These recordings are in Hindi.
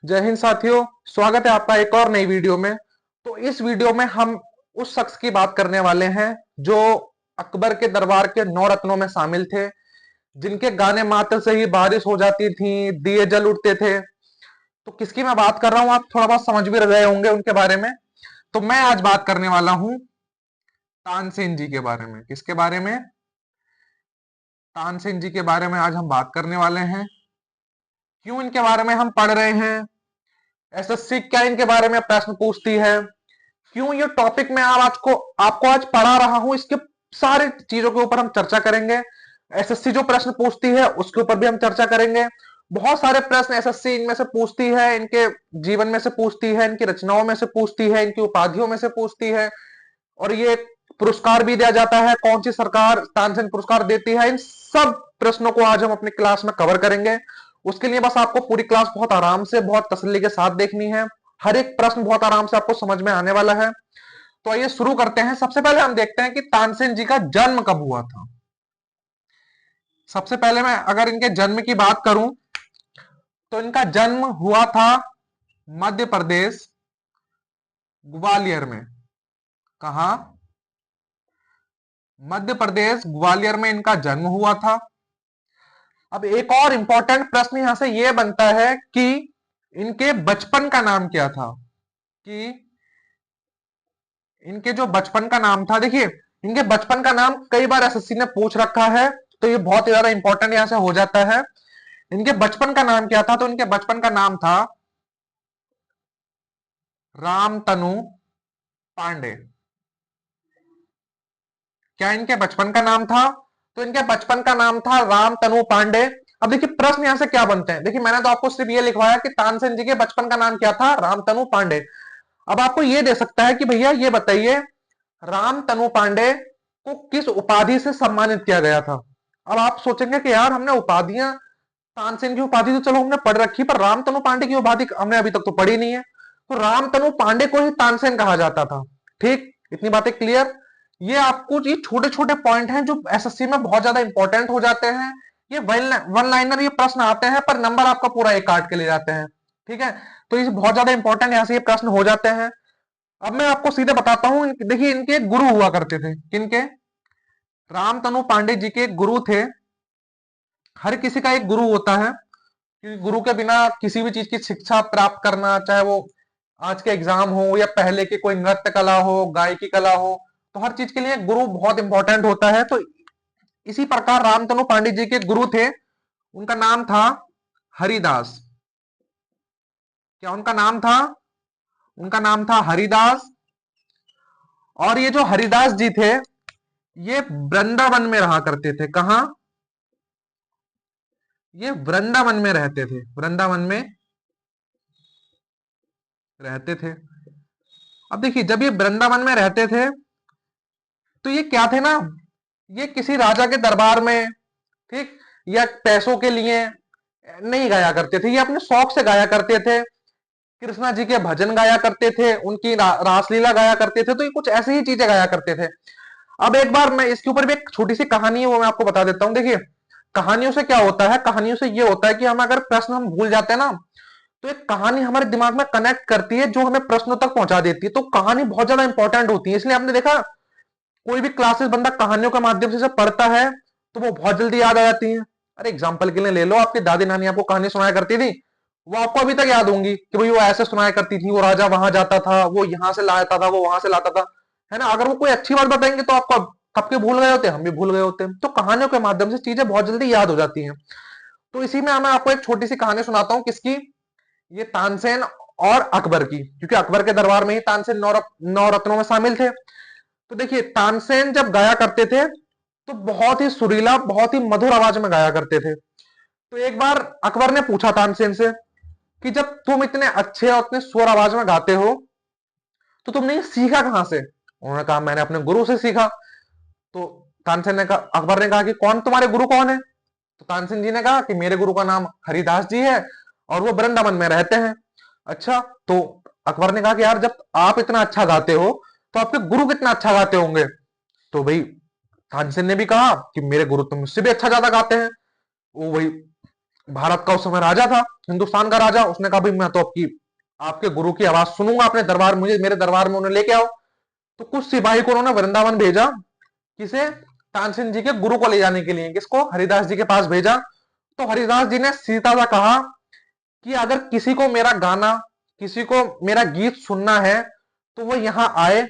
जय हिंद साथियों, स्वागत है आपका एक और नई वीडियो में। तो इस वीडियो में हम उस शख्स की बात करने वाले हैं जो अकबर के दरबार के 9 रत्नों में शामिल थे, जिनके गाने मात्र से ही बारिश हो जाती थी, दिए जल उठते थे। तो किसकी मैं बात कर रहा हूं, आप थोड़ा बहुत समझ भी रहे होंगे उनके बारे में। तो मैं आज बात करने वाला हूं तानसेन जी के बारे में। किसके बारे में? तानसेन जी के बारे में आज हम बात करने वाले हैं। क्यों इनके बारे में हम पढ़ रहे हैं? एसएससी क्या इनके बारे में प्रश्न पूछती है? क्यों ये टॉपिक मैं आप आज को आपको आज पढ़ा रहा हूं, इसके सारे चीजों के ऊपर हम चर्चा करेंगे। एसएससी जो प्रश्न पूछती है उसके ऊपर भी हम चर्चा करेंगे। बहुत सारे प्रश्न एसएससी इनमें से पूछती है, इनके जीवन में से पूछती है, इनकी रचनाओं में से पूछती है, इनकी उपाधियों में से पूछती है। और ये पुरस्कार भी दिया जाता है, कौन सी सरकार तानसेन पुरस्कार देती है। इन सब प्रश्नों को आज हम अपनी क्लास में कवर करेंगे। उसके लिए बस आपको पूरी क्लास बहुत आराम से, बहुत तसल्ली के साथ देखनी है। हर एक प्रश्न बहुत आराम से आपको समझ में आने वाला है। तो आइए शुरू करते हैं। सबसे पहले हम देखते हैं कि तानसेन जी का जन्म कब हुआ था। सबसे पहले मैं अगर इनके जन्म की बात करूं तो इनका जन्म हुआ था मध्य प्रदेश, ग्वालियर में। कहा? मध्य प्रदेश ग्वालियर में इनका जन्म हुआ था। अब एक और इंपॉर्टेंट प्रश्न यहां से यह बनता है कि इनके बचपन का नाम क्या था। कि इनके जो बचपन का नाम था, देखिए इनके बचपन का नाम कई बार एसएससी ने पूछ रखा है, तो ये बहुत ही ज्यादा इंपॉर्टेंट यहां से हो जाता है। इनके बचपन का नाम क्या था? तो इनके बचपन का नाम था रामतनु पांडे। क्या इनके बचपन का नाम था? तो इनके बचपन का नाम था रामतनु पांडे। अब देखिए प्रश्न यहां से क्या बनते हैं। देखिए मैंने तो आपको सिर्फ ये लिखवाया कि तानसेन जी के बचपन का नाम क्या था, रामतनु पांडे। अब आपको ये दे सकता है कि भैया ये बताइए रामतनु पांडे को किस उपाधि से सम्मानित किया गया था। अब आप सोचेंगे कि यार हमने उपाधियां, तानसेन की उपाधि तो चलो हमने पढ़ रखी, पर रामतनु पांडे की उपाधि हमने अभी तक तो पढ़ी नहीं है। तो रामतनु पांडे को ही तानसेन कहा जाता था। ठीक, इतनी बातें क्लियर। ये आपको ये छोटे छोटे पॉइंट हैं जो एसएससी में बहुत ज्यादा इंपॉर्टेंट हो जाते हैं। ये वन लाइनर ये प्रश्न आते हैं, पर नंबर आपका पूरा एक काट के ले जाते हैं। ठीक है, तो ये बहुत ज्यादा इंपॉर्टेंट यहां से ये प्रश्न हो जाते हैं। अब मैं आपको सीधे बताता हूं। देखिए इनके एक गुरु हुआ करते थे। किनके? रामतनु पांडे जी के एक गुरु थे। हर किसी का एक गुरु होता है, क्योंकि गुरु के बिना किसी भी चीज की शिक्षा प्राप्त करना, चाहे वो आज के एग्जाम हो या पहले की कोई नृत्य कला हो, गायकी कला हो, तो हर चीज के लिए गुरु बहुत इंपॉर्टेंट होता है। तो इसी प्रकार रामतनु पांडे जी के गुरु थे, उनका नाम था हरिदास। क्या उनका नाम था? उनका नाम था हरिदास। और ये जो हरिदास जी थे, ये वृंदावन में रहा करते थे। कहां? ये वृंदावन में रहते थे, वृंदावन में रहते थे। अब देखिए जब ये वृंदावन में रहते थे तो ये क्या थे ना, ये किसी राजा के दरबार में, ठीक, या पैसों के लिए नहीं गाया करते थे। ये अपने शौक से गाया करते थे। कृष्णा जी के भजन गाया करते थे, उनकी रासलीला गाया करते थे। तो ये कुछ ऐसी ही चीजें गाया करते थे। अब एक बार मैं इसके ऊपर भी एक छोटी सी कहानी है, वो मैं आपको बता देता हूं। देखिए कहानियों से क्या होता है, कहानियों से ये होता है कि हम अगर प्रश्न हम भूल जाते हैं ना, तो एक कहानी हमारे दिमाग में कनेक्ट करती है, जो हमें प्रश्नों तक पहुंचा देती है। तो कहानी बहुत ज्यादा इंपॉर्टेंट होती है। इसलिए आपने देखा कोई भी क्लासेस बंदा कहानियों के माध्यम से पढ़ता है तो वो बहुत जल्दी याद आ जाती है। अरे एग्जाम्पल के लिए ले लो, आपकी दादी नानी आपको कहानी सुनाया करती थी, वो आपको अभी तक याद होंगी कि भाई वो ऐसे सुनाया करती थी, वो राजा वहां जाता था, वो यहां से लाता था, वो वहां से लाता था, है ना। अगर वो कोई अच्छी बात बताएंगे तो आपको कब के भूल गए होते, हम भी भूल गए होते। तो कहानियों के माध्यम से चीजें बहुत जल्दी याद हो जाती हैं। तो इसी में मैं आपको एक छोटी सी कहानी सुनाता हूँ। किसकी? ये तानसेन और अकबर की, क्योंकि अकबर के दरबार में ही तानसेन नौ रत्नों में शामिल थे। तो देखिए तानसेन जब गाया करते थे तो बहुत ही सुरीला, बहुत ही मधुर आवाज में गाया करते थे। तो एक बार अकबर ने पूछा तानसेन से कि जब तुम इतने अच्छे और इतने स्वर आवाज में गाते हो तो तुमने ये सीखा कहां से? उन्होंने कहा मैंने अपने गुरु से सीखा। तो तानसेन ने कहा, अकबर ने कहा कि कौन तुम्हारे गुरु कौन है? तो तानसेन जी ने कहा कि मेरे गुरु का नाम हरिदास जी है और वो वृंदावन में रहते हैं। अच्छा, तो अकबर ने कहा कि यार जब आप इतना अच्छा गाते हो तो आपके गुरु कितना अच्छा गाते होंगे। तो भाई तानसेन ने भी कहा कि मेरे गुरु तो मुझसे भी अच्छा ज्यादा गाते हैं। वो वही भारत का उस समय राजा था, हिंदुस्तान का राजा। उसने कहा भाई मैं तो आपकी आपके गुरु की आवाज सुनूंगा अपने दरबार, मुझे मेरे दरबार में उन्हें लेके आओ। तो कुछ सिपाही को उन्होंने वृंदावन भेजा, किसे, तानसेन जी के गुरु को ले जाने के लिए। किसको? हरिदास जी के पास भेजा। तो हरिदास जी ने सीधा सा कहा कि अगर किसी को मेरा गाना, किसी को मेरा गीत सुनना है तो वो यहां आए,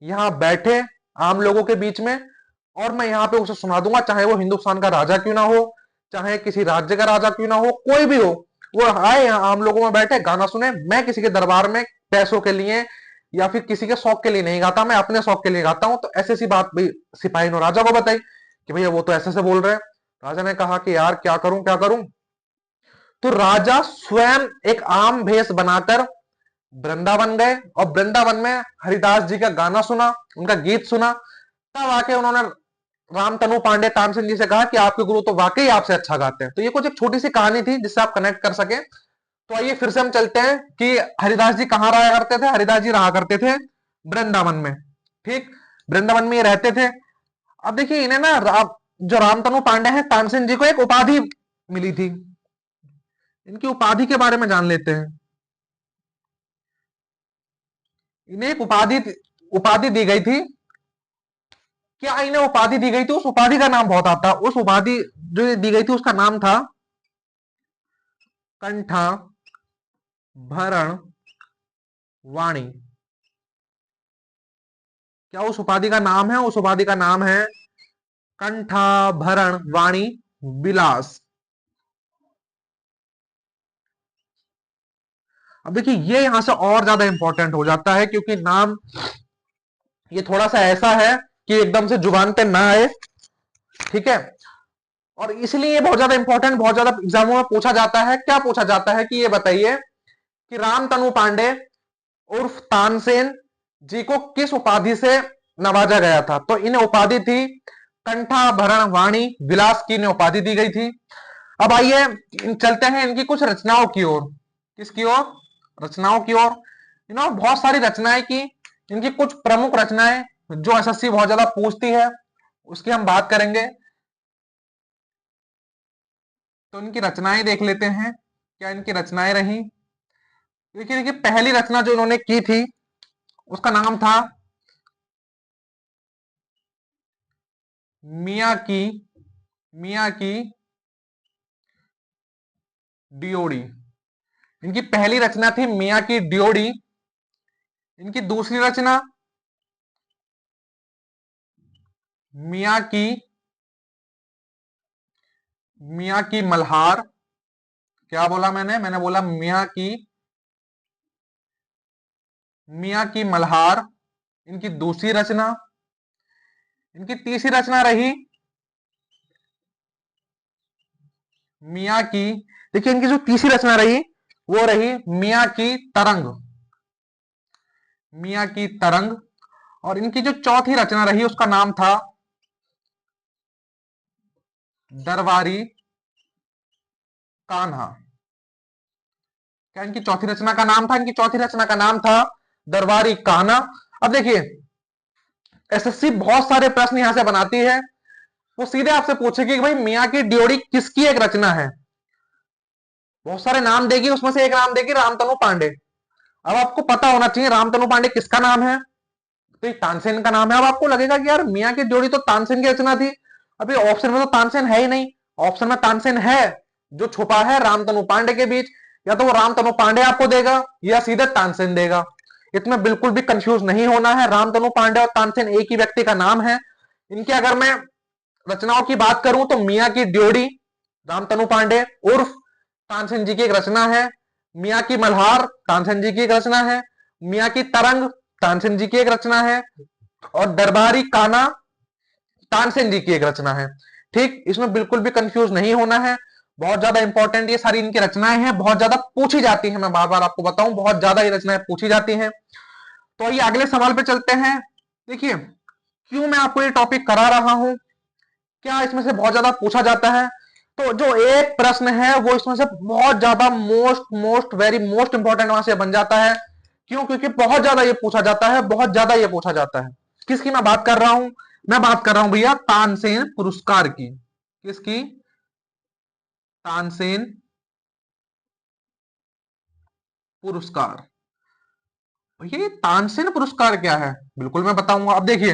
यहां बैठे आम लोगों के बीच में, और मैं यहां पे उसे सुना दूंगा, चाहे वो हिंदुस्तान का राजा क्यों ना हो, चाहे किसी राज्य का राजा क्यों ना हो, कोई भी हो, वो आए यहाँ आम लोगों में बैठे गाना सुने। मैं किसी के दरबार में पैसों के लिए या फिर किसी के शौक के लिए नहीं गाता, मैं अपने शौक के लिए गाता हूं। तो ऐसी सी बात भाई सिपाही ने राजा को बताई कि भैया वो तो ऐसे से बोल रहे हैं। राजा ने कहा कि यार क्या करूं क्या करूं। तो राजा स्वयं एक आम भेष बनाकर वृंदावन गए और वृंदावन में हरिदास जी का गाना सुना, उनका गीत सुना। तब आके उन्होंने रामतनु पांडे तानसेन जी से कहा कि आपके गुरु तो वाकई आपसे अच्छा गाते हैं। तो ये कुछ एक छोटी सी कहानी थी जिससे आप कनेक्ट कर सके। तो आइए फिर से हम चलते हैं कि हरिदास जी कहाँ रहा करते थे। हरिदास जी रहा करते थे वृंदावन में। ठीक, वृंदावन में ये रहते थे। अब देखिए इन्हें ना जो रामतनु पांडे हैं, तानसेन जी को एक उपाधि मिली थी। इनकी उपाधि के बारे में जान लेते हैं। इन्हें एक उपाधि उपाधि दी गई थी। क्या इन्हें उपाधि दी गई थी? उस उपाधि का नाम बहुत आता। उस उपाधि जो दी गई थी उसका नाम था कंठा भरण वाणी। क्या उस उपाधि का नाम है? उस उपाधि का नाम है कंठा भरण वाणी विलास। अब देखिए ये यहां से और ज्यादा इंपॉर्टेंट हो जाता है, क्योंकि नाम ये थोड़ा सा ऐसा है कि एकदम से जुबान पे ना आए। ठीक है, और इसलिए ये बहुत ज्यादा इंपॉर्टेंट, बहुत ज्यादा एग्जामों में पूछा जाता है। क्या पूछा जाता है कि ये बताइए कि रामतनु पांडे उर्फ तानसेन जी को किस उपाधि से नवाजा गया था? तो इन्हें उपाधि थी कंठा भरण वाणी विलास की, इन्हें उपाधि दी गई थी। अब आइए चलते हैं इनकी कुछ रचनाओं की ओर। किसकी ओर? रचनाओं की ओर। बहुत सारी रचनाएं की। इनकी कुछ प्रमुख रचनाएं जो एसएससी बहुत ज्यादा पूछती है उसकी हम बात करेंगे। तो इनकी रचनाएं देख लेते हैं, क्या इनकी रचनाएं रही। देखिए देखिए पहली रचना जो इन्होंने की थी उसका नाम था मियाँ की डियोड़ी। इनकी पहली रचना थी मियाँ की डियोड़ी। इनकी दूसरी रचना मियाँ की मल्हार। क्या बोला मैंने बोला मियाँ की मल्हार। इनकी दूसरी रचना। इनकी तीसरी रचना रही मियाँ की, देखिए इनकी जो तीसरी रचना रही वो रही मियाँ की तरंग। मियाँ की तरंग। और इनकी जो चौथी रचना रही उसका नाम था दरबारी कान्हा। क्या इनकी चौथी रचना का नाम था? इनकी चौथी रचना का नाम था दरबारी कान्हा। अब देखिए एसएससी बहुत सारे प्रश्न यहां से बनाती है। वो सीधे आपसे पूछेगी कि भाई मियाँ की ड्योढ़ी किसकी एक रचना है। बहुत सारे नाम देगी, उसमें से एक नाम देगी रामतनु पांडे। अब आपको पता होना चाहिए रामतनु पांडे किसका नाम है। तो ये तानसेन का नाम है। अब आपको लगेगा कि यार मियाँ की ड्योढ़ी तो तानसेन की रचना थी। अभी ऑप्शन में तो तानसेन है ही नहीं। ऑप्शन में तानसेन है, जो छुपा है रामतनु पांडे के बीच। या तो वो रामतनु पांडे आपको देगा या सीधे तानसेन देगा। इसमें बिल्कुल भी कंफ्यूज नहीं होना है। रामतनु पांडे और तानसेन एक ही व्यक्ति का नाम है। इनके अगर मैं रचनाओं की बात करूं तो मियाँ की ड्योढ़ी रामतनु पांडे उर्फ तानसेन जी की एक रचना है। मियाँ की मल्हार तानसेन जी की एक रचना है। मियाँ की तरंग तानसेन जी की एक रचना है। और दरबारी काना तानसेन जी की एक रचना है। ठीक, इसमें बिल्कुल भी कंफ्यूज नहीं होना है। बहुत ज्यादा इंपॉर्टेंट ये सारी इनकी रचनाएं हैं, बहुत ज्यादा पूछी जाती हैं। मैं बार बार आपको बताऊं बहुत ज्यादा ये रचनाएं पूछी जाती हैं। तो आइए अगले सवाल पे चलते हैं। देखिए क्यों मैं आपको ये टॉपिक करा रहा हूं, क्या इसमें से बहुत ज्यादा पूछा जाता है। तो जो एक प्रश्न है वो इसमें से बहुत ज्यादा मोस्ट वेरी मोस्ट इंपॉर्टेंट वहां से बन जाता है। क्यों? क्योंकि बहुत ज्यादा ये पूछा जाता है, बहुत ज्यादा ये पूछा जाता है। किसकी मैं बात कर रहा हूं? मैं बात कर रहा हूं भैया तानसेन पुरस्कार की। किसकी? तानसेन पुरस्कार। ये तानसेन पुरस्कार क्या है, बिल्कुल मैं बताऊंगा। अब देखिए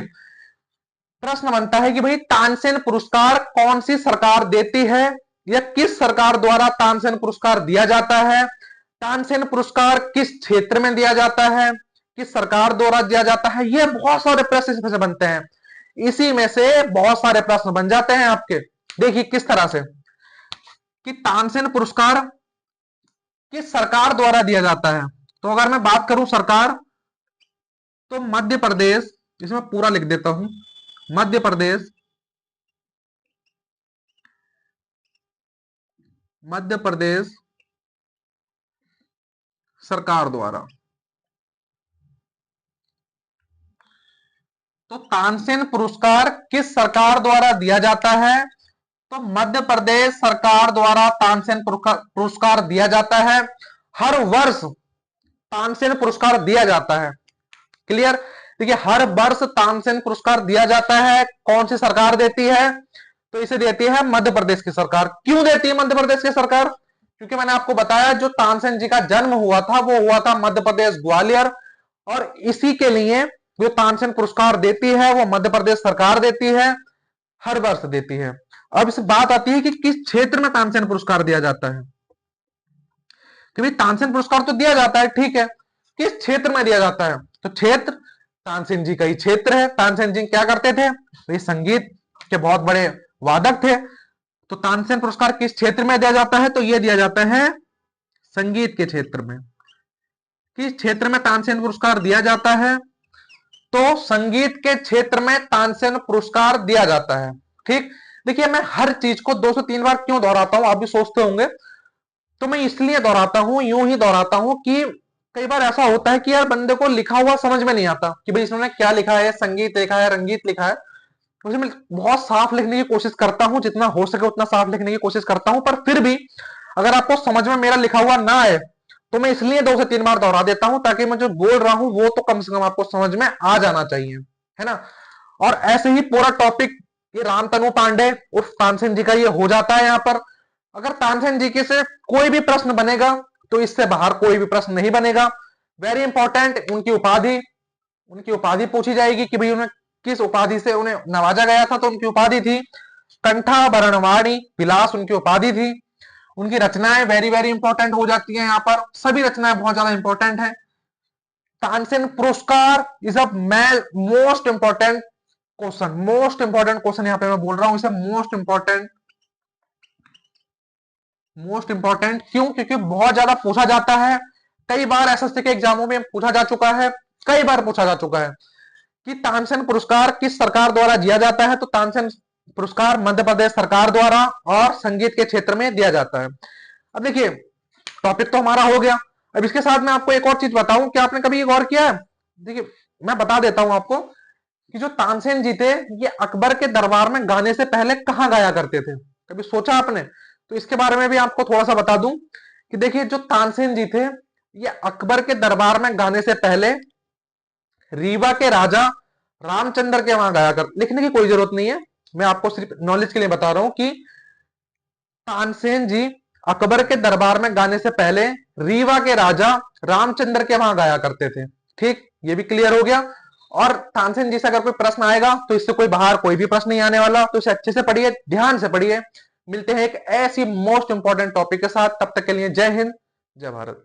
प्रश्न बनता है कि भाई तानसेन पुरस्कार कौन सी सरकार देती है, या किस सरकार द्वारा तानसेन पुरस्कार दिया जाता है, तानसेन पुरस्कार किस क्षेत्र में दिया जाता है, किस सरकार द्वारा दिया जाता है। ये बहुत सारे प्रश्न इसमें से बनते हैं, इसी में से बहुत सारे प्रश्न बन जाते हैं आपके। देखिए किस तरह से कि तानसेन पुरस्कार किस सरकार द्वारा दिया जाता है। तो अगर मैं बात करूं सरकार, तो मध्य प्रदेश, इसमें पूरा लिख देता हूं, मध्य प्रदेश, मध्य प्रदेश सरकार द्वारा। तो तानसेन पुरस्कार किस सरकार द्वारा दिया जाता है, तो मध्य प्रदेश सरकार द्वारा तानसेन पुरस्कार दिया जाता है। हर वर्ष तानसेन पुरस्कार दिया जाता है। क्लियर। देखिए हर वर्ष तानसेन पुरस्कार दिया जाता है। कौन सी सरकार देती है, तो इसे देती है मध्य प्रदेश की सरकार। क्यों देती है मध्य प्रदेश की सरकार, क्योंकि मैंने आपको बताया जो तानसेन जी का जन्म हुआ था वो हुआ था मध्य प्रदेश ग्वालियर, और इसी के लिए जो तानसेन पुरस्कार देती है वो मध्य प्रदेश सरकार देती है, हर वर्ष देती है। अब इस बात आती है कि किस क्षेत्र में तानसेन पुरस्कार दिया जाता है। कि भाई तानसेन पुरस्कार तो दिया जाता है, ठीक है, किस क्षेत्र में दिया जाता है, तो क्षेत्र तानसेन जी का ही क्षेत्र है। तानसेन जी क्या करते थे, तो ये संगीत के बहुत बड़े वादक थे। तो तानसेन पुरस्कार किस क्षेत्र में दिया जाता है, तो यह दिया जाता है संगीत के क्षेत्र में। किस क्षेत्र में तानसेन पुरस्कार दिया जाता है, तो संगीत के क्षेत्र में तानसेन पुरस्कार दिया जाता है। ठीक। देखिए मैं हर चीज को 2 से 3 बार क्यों दोहराता हूं, आप भी सोचते होंगे, तो मैं इसलिए दोहराता हूं, यूं ही दोहराता हूं कि कई बार ऐसा होता है कि यार बंदे को लिखा हुआ समझ में नहीं आता कि भाई इसने क्या लिखा है, संगीत लिखा है, रंगीत लिखा है। मुझे मैं बहुत साफ लिखने की कोशिश करता हूं, जितना हो सके उतना साफ लिखने की कोशिश करता हूं, पर फिर भी अगर आपको समझ में मेरा लिखा हुआ ना आए तो मैं इसलिए 2 से 3 बार दोहरा देता हूं, ताकि मैं जो बोल रहा हूं वो तो कम से कम आपको समझ में आ जाना चाहिए, है ना। और ऐसे ही पूरा टॉपिक ये रामतनु पांडे उर्फ तानसेन जी का ये हो जाता है यहाँ पर। अगर तानसेन जी के से कोई भी प्रश्न बनेगा तो इससे बाहर कोई भी प्रश्न नहीं बनेगा। वेरी इंपॉर्टेंट उनकी उपाधि पूछी जाएगी कि भाई उन्हें किस उपाधि से उन्हें नवाजा गया था, तो उनकी उपाधि थी कंठाभरणवाणी विलास, उनकी उपाधि थी। उनकी रचनाएं वेरी वेरी इंपॉर्टेंट हो जाती हैं, यहाँ पर सभी रचनाएं बहुत ज्यादा इंपॉर्टेंट है। तानसेन पुरस्कार is a most important question यहाँ पे मैं बोल रहा हूं, इसे मोस्ट इंपॉर्टेंट क्यों, क्योंकि बहुत ज्यादा पूछा जाता है। कई बार एसएससी के एग्जामों में पूछा जा चुका है, कई बार पूछा जा चुका है कि तानसेन पुरस्कार किस सरकार द्वारा दिया जाता है, तो तानसेन पुरस्कार मध्य प्रदेश सरकार द्वारा और संगीत के क्षेत्र में दिया जाता है। अब देखिए टॉपिक तो हमारा हो गया। अब इसके साथ मैं आपको एक और चीज बताऊं, क्या आपने कभी गौर किया है, देखिए मैं बता देता हूं आपको कि जो तानसेन जी थे ये अकबर के दरबार में गाने से पहले कहां गाया करते थे, कभी सोचा आपने। तो इसके बारे में भी आपको थोड़ा सा बता दूं कि देखिए जो तानसेन जी थे ये अकबर के दरबार में गाने से पहले रीवा के राजा रामचंद्र के वहां गाया कर। लिखने की कोई जरूरत नहीं है, मैं आपको सिर्फ नॉलेज के लिए बता रहा हूं कि तानसेन जी अकबर के दरबार में गाने से पहले रीवा के राजा रामचंद्र के वहां गाया करते थे। ठीक, ये भी क्लियर हो गया। और तानसेन जी से अगर कोई प्रश्न आएगा तो इससे कोई बाहर कोई भी प्रश्न नहीं आने वाला, तो इसे अच्छे से पढ़िए, ध्यान से पढ़िए। मिलते हैं एक ऐसी मोस्ट इंपॉर्टेंट टॉपिक के साथ, तब तक के लिए जय हिंद, जय भारत।